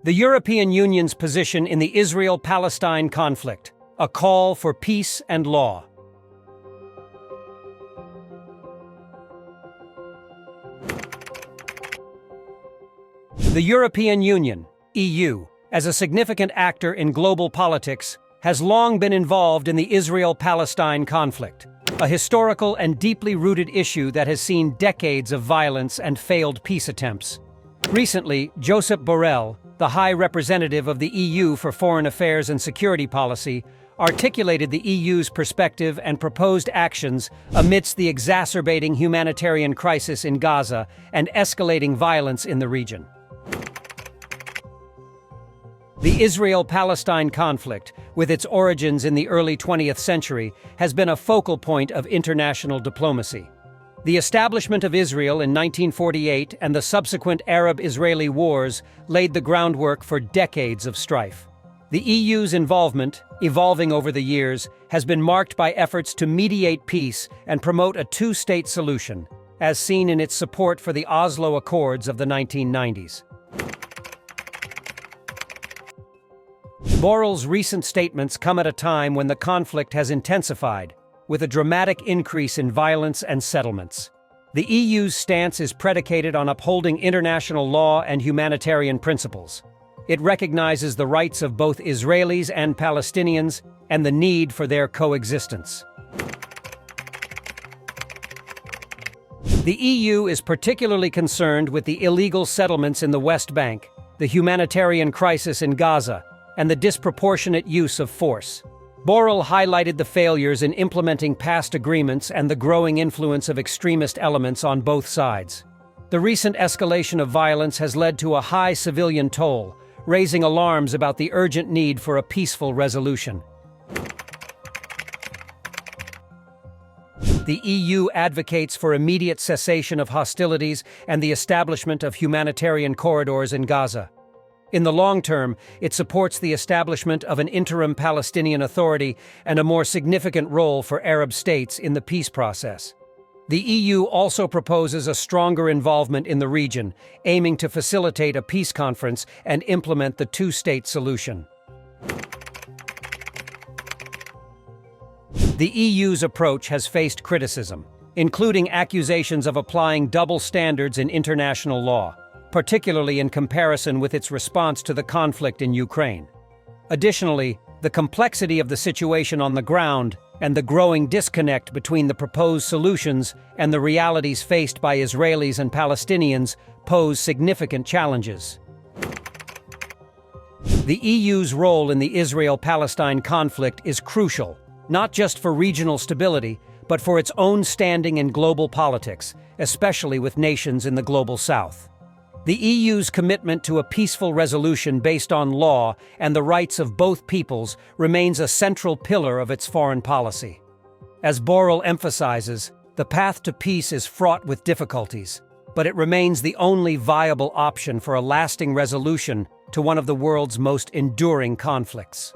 The European Union's position in the Israel-Palestine conflict, a call for peace and law. The European Union, EU, as a significant actor in global politics, has long been involved in the Israel-Palestine conflict, a historical and deeply rooted issue that has seen decades of violence and failed peace attempts. Recently, Josep Borrell, the High Representative of the EU for Foreign Affairs and Security Policy, articulated the EU's perspective and proposed actions amidst the exacerbating humanitarian crisis in Gaza and escalating violence in the region. The Israel-Palestine conflict, with its origins in the early 20th century, has been a focal point of international diplomacy. The establishment of Israel in 1948 and the subsequent Arab-Israeli wars laid the groundwork for decades of strife. The EU's involvement, evolving over the years, has been marked by efforts to mediate peace and promote a two-state solution, as seen in its support for the Oslo Accords of the 1990s. Borrell's recent statements come at a time when the conflict has intensified, with a dramatic increase in violence and settlements. The EU's stance is predicated on upholding international law and humanitarian principles. It recognizes the rights of both Israelis and Palestinians and the need for their coexistence. The EU is particularly concerned with the illegal settlements in the West Bank, the humanitarian crisis in Gaza, and the disproportionate use of force. Borrell highlighted the failures in implementing past agreements and the growing influence of extremist elements on both sides. The recent escalation of violence has led to a high civilian toll, raising alarms about the urgent need for a peaceful resolution. The EU advocates for immediate cessation of hostilities and the establishment of humanitarian corridors in Gaza. In the long term, it supports the establishment of an interim Palestinian Authority and a more significant role for Arab states in the peace process. The EU also proposes a stronger involvement in the region, aiming to facilitate a peace conference and implement the two-state solution. The EU's approach has faced criticism, including accusations of applying double standards in international law, particularly in comparison with its response to the conflict in Ukraine. Additionally, the complexity of the situation on the ground and the growing disconnect between the proposed solutions and the realities faced by Israelis and Palestinians pose significant challenges. The EU's role in the Israel-Palestine conflict is crucial, not just for regional stability, but for its own standing in global politics, especially with nations in the global south. The EU's commitment to a peaceful resolution based on law and the rights of both peoples remains a central pillar of its foreign policy. As Borrell emphasizes, the path to peace is fraught with difficulties, but it remains the only viable option for a lasting resolution to one of the world's most enduring conflicts.